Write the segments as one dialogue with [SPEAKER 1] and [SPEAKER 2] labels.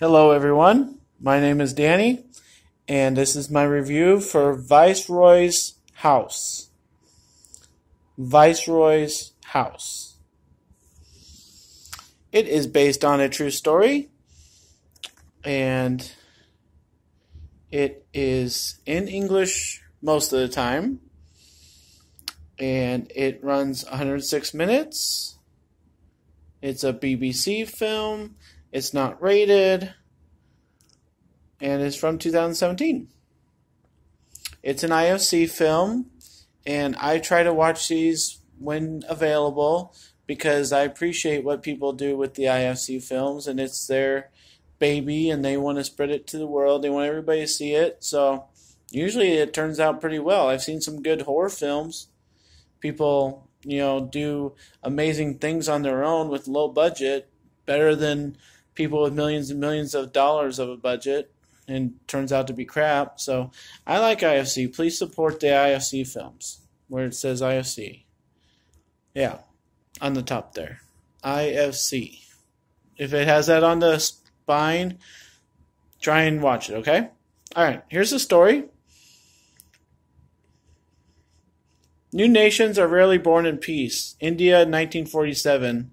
[SPEAKER 1] Hello, everyone. My name is Danny, and this is my review for Viceroy's House. Viceroy's House. It is based on a true story, and it is in English most of the time, and it runs 106 minutes. It's a BBC film. It's not rated, and it's from 2017. It's an IFC film, and I try to watch these when available because I appreciate what people do with the IFC films, and it's their baby, and they want to spread it to the world. They want everybody to see it, so usually it turns out pretty well. I've seen some good horror films. People, do amazing things on their own with low budget, better than people with millions and millions of dollars of a budget, and turns out to be crap. So I like IFC. Please support the IFC films where it says IFC. Yeah, on the top there. IFC. If it has that on the spine, try and watch it, okay? All right, here's the story. New nations are rarely born in peace. India, 1947.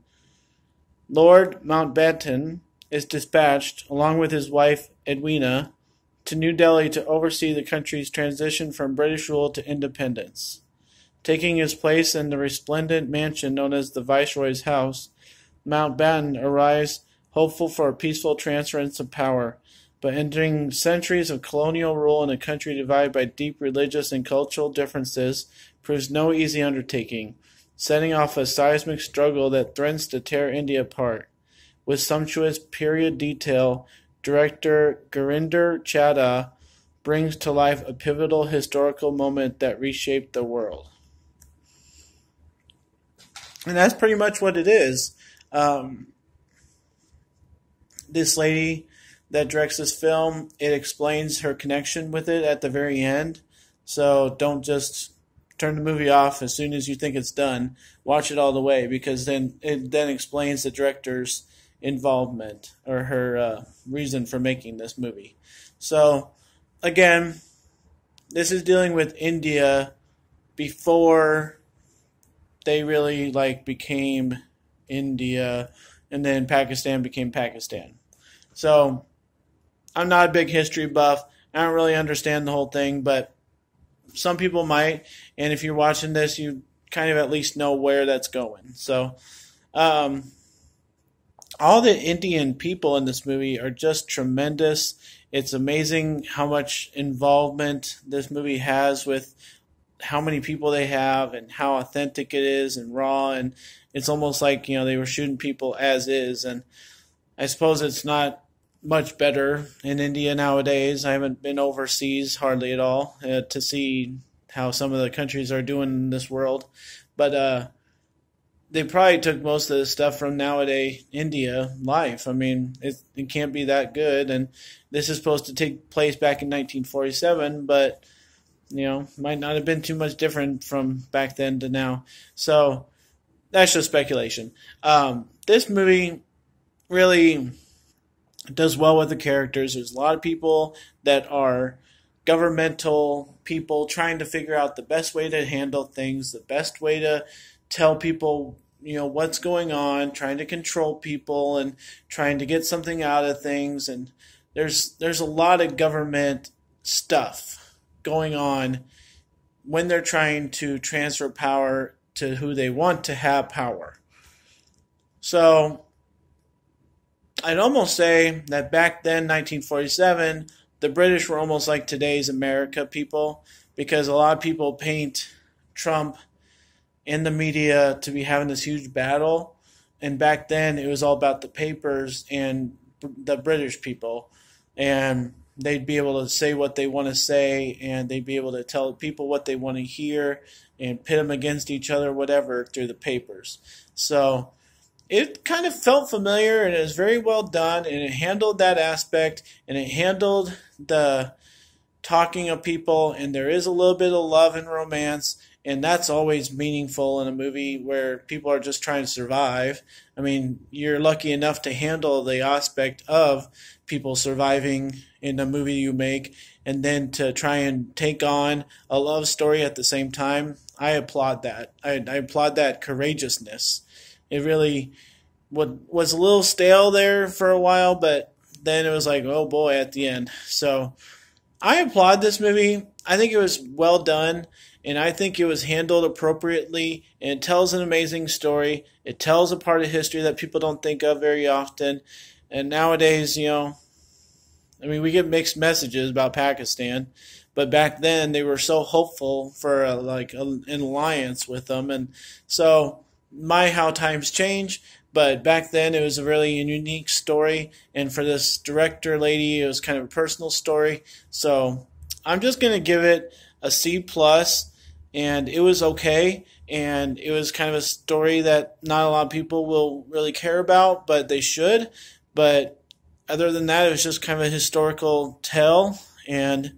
[SPEAKER 1] Lord Mountbatten is dispatched, along with his wife Edwina, to New Delhi to oversee the country's transition from British rule to independence. Taking his place in the resplendent mansion known as the Viceroy's House, Mountbatten arrives hopeful for a peaceful transference of power, but entering centuries of colonial rule in a country divided by deep religious and cultural differences proves no easy undertaking, setting off a seismic struggle that threatens to tear India apart. With sumptuous period detail, director Gurinder Chadha brings to life a pivotal historical moment that reshaped the world. And that's pretty much what it is. This lady that directs this film, it explains her connection with it at the very end. So don't just turn the movie off as soon as you think it's done. Watch it all the way, because then it explains the director's involvement or her reason for making this movie. So again, this is dealing with India before they really became India, and then Pakistan became Pakistan. So I'm not a big history buff. I don't really understand the whole thing, but some people might, and if you're watching this, you kind of at least know where that's going. So all the Indian people in this movie are just tremendous. It's amazing how much involvement this movie has with how many people they have and how authentic it is and raw. And it's almost like, they were shooting people as is. And I suppose it's not much better in India nowadays. I haven't been overseas hardly at all to see how some of the countries are doing in this world. But they probably took most of the stuff from nowadays India life. I mean, it can't be that good. And this is supposed to take place back in 1947, but, might not have been too much different from back then to now. So that's just speculation. This movie really does well with the characters. There's a lot of people that are governmental people trying to figure out the best way to handle things, the best way to tell people, what's going on, trying to control people and trying to get something out of things. And there's a lot of government stuff going on when they're trying to transfer power to who they want to have power. So I'd almost say that back then, 1947, the British were almost like today's America people, because a lot of people paint Trump in the media to be having this huge battle. And back then, it was all about the papers and the British people. And they'd be able to say what they want to say, and they'd be able to tell people what they want to hear and pit them against each other, whatever, through the papers. So it kind of felt familiar, and it was very well done, and it handled that aspect, and it handled the talking of people, and there is a little bit of love and romance, and that's always meaningful in a movie where people are just trying to survive. I mean, you're lucky enough to handle the aspect of people surviving in a movie you make, and then to try and take on a love story at the same time. I applaud that. I applaud that courageousness. It really was a little stale there for a while, but then it was like, oh boy, at the end. So I applaud this movie. I think it was well done, and I think it was handled appropriately, and it tells an amazing story. It tells a part of history that people don't think of very often. And nowadays, I mean, we get mixed messages about Pakistan, but back then they were so hopeful for an alliance with them, and so how times change. But back then it was a really unique story, and for this director lady, it was kind of a personal story. So I'm just gonna give it a C plus, and it was okay, and it was kind of a story that not a lot of people will really care about, but they should. But other than that, it was just kind of a historical tale, and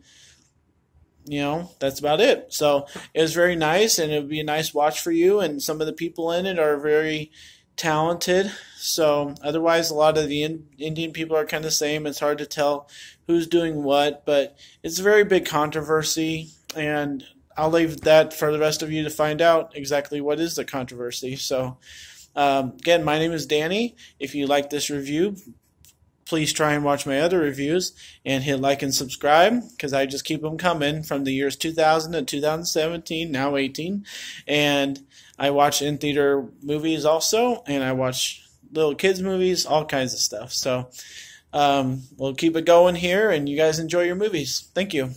[SPEAKER 1] that's about it. So it was very nice, and it would be a nice watch for you, and some of the people in it are very talented. So otherwise, a lot of the Indian people are kind of the same. It's hard to tell who's doing what, but it's a very big controversy, and I'll leave that for the rest of you to find out exactly what is the controversy. So again, my name is Danny. If you like this review, please try and watch my other reviews and hit like and subscribe, because I just keep them coming from the years 2000 to 2017, now 18. And I watch in-theater movies also, and I watch little kids movies, all kinds of stuff. So we'll keep it going here, and you guys enjoy your movies. Thank you.